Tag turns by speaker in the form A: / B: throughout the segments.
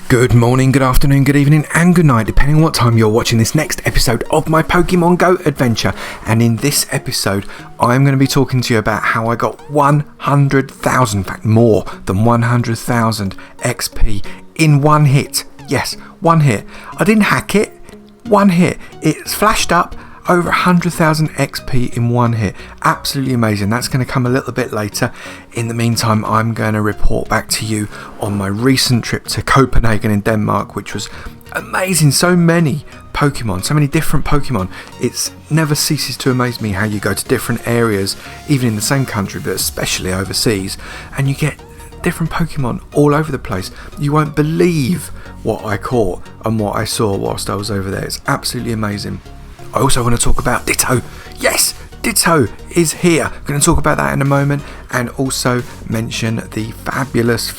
A: Good morning, good afternoon, good evening and good night, depending on what time you're watching this next episode of my Pokemon Go adventure. And in this episode, I'm going to be talking to you about how I got 100,000, in fact more than 100,000 XP in one hit. Yes, one hit. I didn't hack it, one hit. It's flashed up. Over 100,000 XP in one hit. Absolutely amazing. That's going to come a little bit later. In the meantime, I'm going to report back to you on my recent trip to Copenhagen in Denmark, which was amazing. So many Pokemon, so many different Pokemon. It never ceases to amaze me how you go to different areas, even in the same country, but especially overseas, and you get different Pokemon all over the place. You won't believe what I caught and what I saw whilst I was over there. It's absolutely amazing. I also want to talk about Ditto. Yes, Ditto is here. I'm going to talk about that in a moment, and also mention the fabulous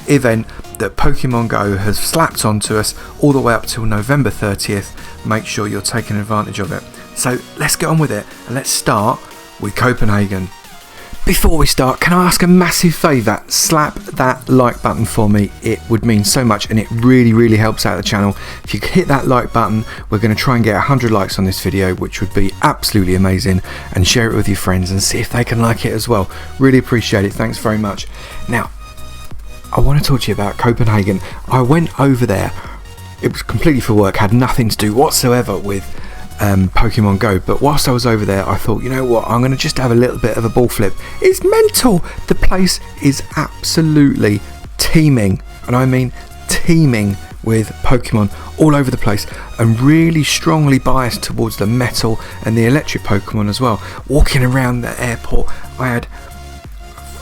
A: event that Pokemon Go has slapped onto us all the way up till November 30th. Make sure you're taking advantage of it. So let's get on with it, and let's start with Copenhagen. Before we start, can I ask a massive favour? Slap that like button for me. It would mean so much, and it really helps out the channel. If you hit that like button, we're going to try and get 100 likes on this video, which would be absolutely amazing, and share it with your friends and see if they can like it as well. Really appreciate it. Thanks very much. Now, I want to talk to you about Copenhagen. I went over there. It was completely for work, had nothing to do whatsoever with Pokemon Go, but whilst I was over there I thought, you know what, I'm going to just have a little bit of a ball flip. It's mental. The place is absolutely teeming, and I mean teeming, with Pokemon all over the place, and really strongly biased towards the metal and the electric Pokemon as well. Walking around the airport, I had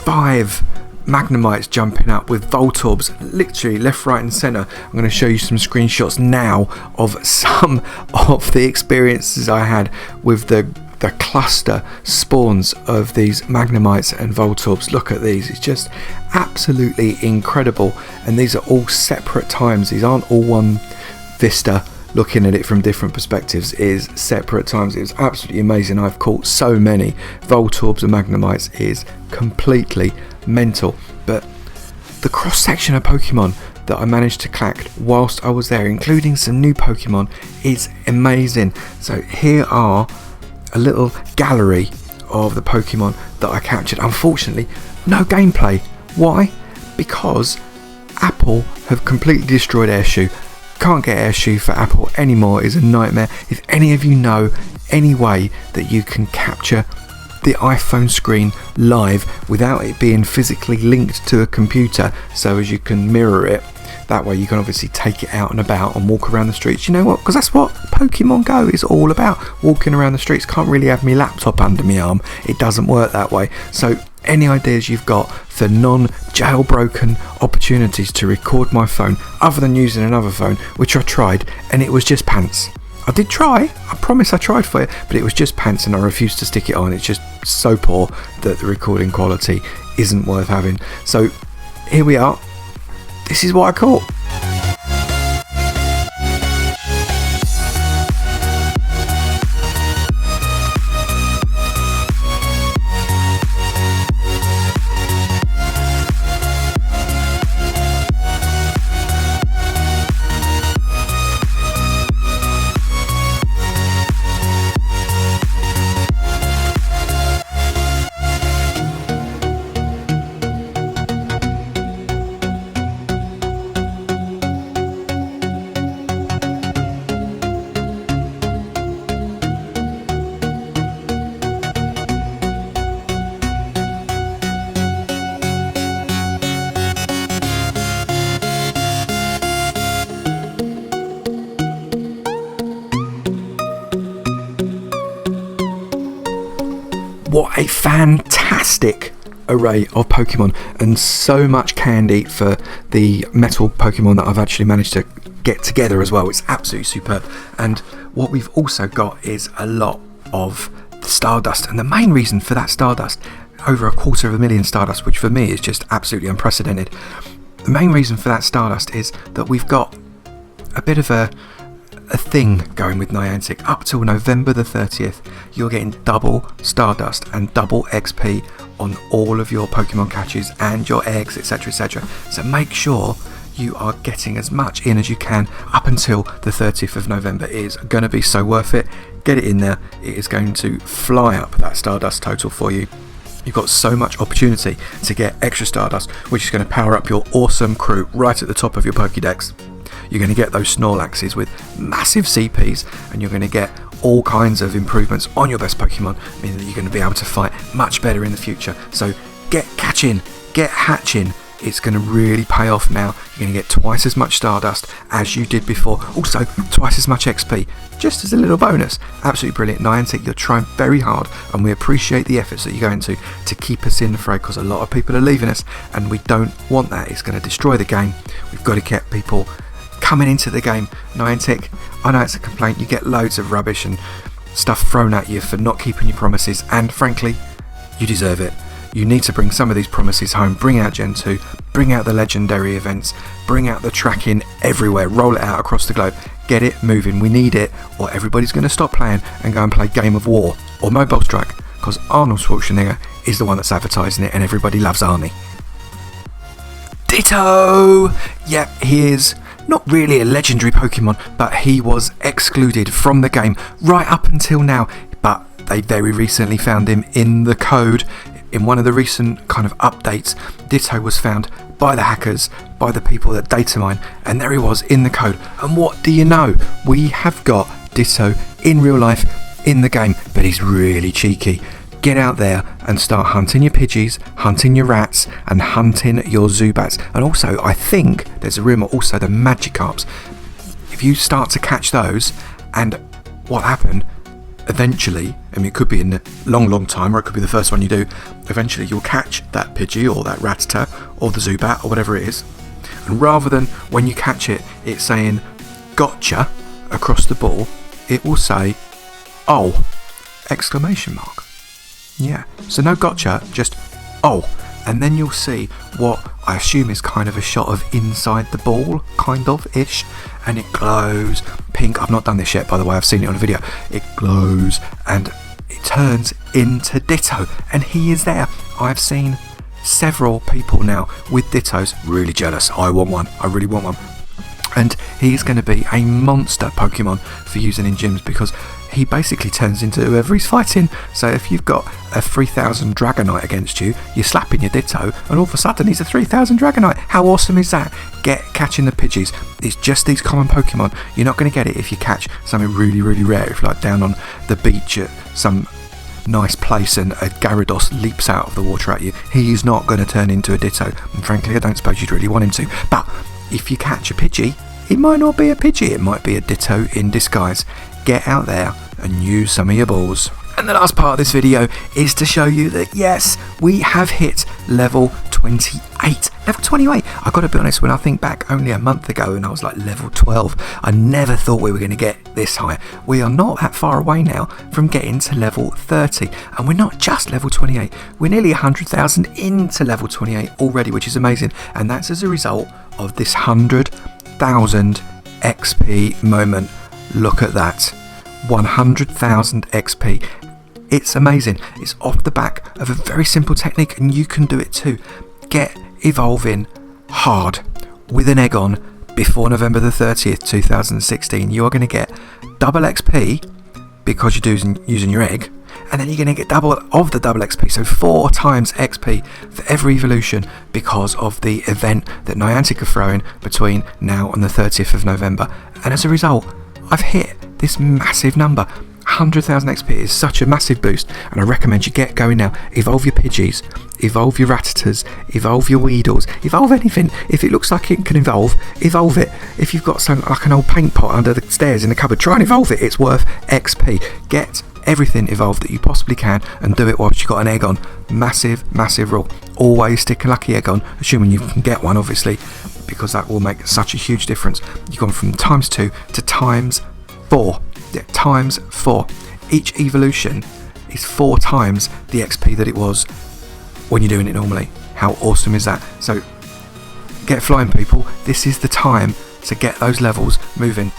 A: 5 Magnemites jumping up with Voltorbs literally left, right and centre. I'm going to show you some screenshots now of some of the experiences I had with the cluster spawns of these Magnemites and Voltorbs. Look at these, it's just absolutely incredible, and these are all separate times. These aren't all one vista. Looking at it from different perspectives is separate times. It was absolutely amazing. I've caught so many Voltorbs and Magnemites is completely mental. But the cross section of Pokemon that I managed to collect whilst I was there, including some new Pokemon, is amazing. So here are a little gallery of the Pokemon that I captured. Unfortunately, no gameplay. Why? Because Apple have completely destroyed Airshoe. Can't get Airshoe for Apple anymore. Is a nightmare. If any of you know any way that you can capture the iPhone screen live without it being physically linked to a computer, so as you can mirror it, that way you can obviously take it out and about and walk around the streets. You know what? Because that's what Pokemon Go is all about. Walking around the streets. Can't really have my laptop under my arm. It doesn't work that way. So any ideas you've got for non-jailbroken opportunities to record my phone, other than using another phone, which I tried, and it was just pants. I did try, I promise I tried for it, but it was just pants, and I refused to stick it on. It's just so poor that the recording quality isn't worth having. So here we are. This is what I caught. What a fantastic array of Pokemon, and so much candy for the metal Pokemon that I've actually managed to get together as well. It's absolutely superb. And what we've also got is a lot of Stardust, and the main reason for that Stardust, over 250,000 Stardust, which for me is just absolutely unprecedented. The main reason for that Stardust is that we've got a bit of a thing going with Niantic. Up till November the 30th, you're getting double Stardust and double XP on all of your Pokemon catches and your eggs, etc, etc. So make sure you are getting as much in as you can up until the 30th of November. It is going to be so worth it. Get it in there. It is going to fly up that Stardust total for you. You've got so much opportunity to get extra Stardust, which is going to power up your awesome crew right at the top of your Pokédex. You're going to get those Snorlaxes with massive CPs, and you're going to get all kinds of improvements on your best Pokemon, meaning that you're going to be able to fight much better in the future. So get catching, get hatching. It's going to really pay off now. You're going to get twice as much Stardust as you did before. Also, twice as much XP, just as a little bonus. Absolutely brilliant. Niantic, you're trying very hard, and we appreciate the efforts that you're going to keep us in the fray, because a lot of people are leaving us, and we don't want that. It's going to destroy the game. We've got to get people coming into the game. Niantic, I know it's a complaint. You get loads of rubbish and stuff thrown at you for not keeping your promises, and frankly, you deserve it. You need to bring some of these promises home. Bring out Gen2, bring out the legendary events, bring out the tracking everywhere, roll it out across the globe, get it moving. We need it, or everybody's going to stop playing and go and play Game of War or Mobile Strike, because Arnold Schwarzenegger is the one that's advertising it, and everybody loves Arnie. Ditto! Yep, he is not really a legendary Pokemon, but he was excluded from the game right up until now. But they very recently found him in the code. In one of the recent kind of updates, Ditto was found by the hackers, by the people that data mine, and there he was in the code. And what do you know? We have got Ditto in real life in the game, but he's really cheeky. Get out there and start hunting your Pidgeys, hunting your rats, and hunting your Zubats. And also, I think there's a rumour also the Magikarps. If you start to catch those, and what happened eventually, I mean, it could be in a long time, or it could be the first one you do, eventually you'll catch that Pidgey or that Rattata or the Zubat or whatever it is, and rather than when you catch it, it's saying gotcha across the ball, it will say oh exclamation mark. Yeah, so no gotcha, just oh, and then you'll see what I assume is kind of a shot of inside the ball, kind of ish, and it glows pink. I've not done this yet, by the way, I've seen it on a video. It glows and it turns into Ditto, and he is there. I've seen several people now with Dittos. Really jealous. I want one. I really want one. And he's going to be a monster Pokemon for using in gyms, because he basically turns into whoever he's fighting. So if you've got a 3000 Dragonite against you, you're slapping your Ditto, and all of a sudden he's a 3000 Dragonite. How awesome is that? Get catching the Pidgeys. It's just these common Pokemon. You're not going to get it if you catch something really, really rare. If like down on the beach at some nice place and a Gyarados leaps out of the water at you, he is not going to turn into a Ditto. And frankly, I don't suppose you'd really want him to. But if you catch a Pidgey, it might not be a Pidgey, it might be a Ditto in disguise. Get out there and use some of your balls. And the last part of this video is to show you that yes, we have hit level 28. Level 28. I've got to be honest, when I think back only a month ago and I was like level 12, I never thought we were going to get this high. We are not that far away now from getting to level 30. And we're not just level 28. We're nearly 100,000 into level 28 already, which is amazing. And that's as a result of this 100,000 XP moment. Look at that. 100,000 XP. It's amazing. It's off the back of a very simple technique, and you can do it too. Get evolving hard with an egg on before November the 30th, 2016. You are going to get double XP because you're using your egg, and then you're going to get double of the double XP, so 4 times XP for every evolution because of the event that Niantic are throwing between now and the 30th of November. And as a result, I've hit this massive number. 100,000 XP is such a massive boost, and I recommend you get going now. Evolve your Pidgeys, evolve your Rattatas, evolve your Weedles, evolve anything. If it looks like it can evolve it. If you've got some like an old paint pot under the stairs in the cupboard, try and evolve it. It's worth XP. Get everything evolved that you possibly can, and do it whilst you've got an egg on. Massive rule. Always stick a lucky egg on, assuming you can get one, obviously, because that will make such a huge difference. You've gone from times 2 to times 4. Yeah, times 4. Each evolution is 4 times the XP that it was when you're doing it normally. How awesome is that? So get flying, people. This is the time to get those levels moving.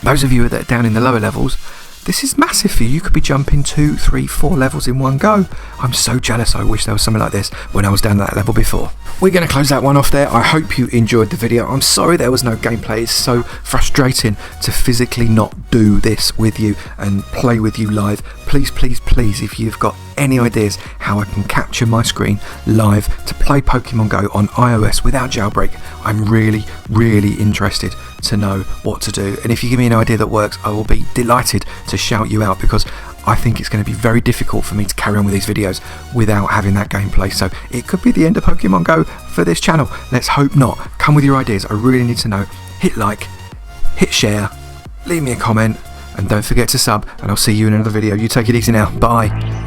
A: Those of you that are down in the lower levels, this is massive for you. You could be jumping 2, 3, 4 levels in one go. I'm so jealous. I wish there was something like this when I was down that level before. We're going to close that one off there. I hope you enjoyed the video. I'm sorry there was no gameplay. It's so frustrating to physically not do this with you and play with you live. Please, please, please, if you've got any ideas how I can capture my screen live to play Pokemon Go on iOS without jailbreak, I'm really, really interested to know what to do. And if you give me an idea that works, I will be delighted to shout you out, because I think it's going to be very difficult for me to carry on with these videos without having that gameplay. So it could be the end of Pokemon Go for this channel. Let's hope not. Come with your ideas. I really need to know. Hit like, hit share, leave me a comment, and don't forget to sub, and I'll see you in another video. You take it easy now. Bye.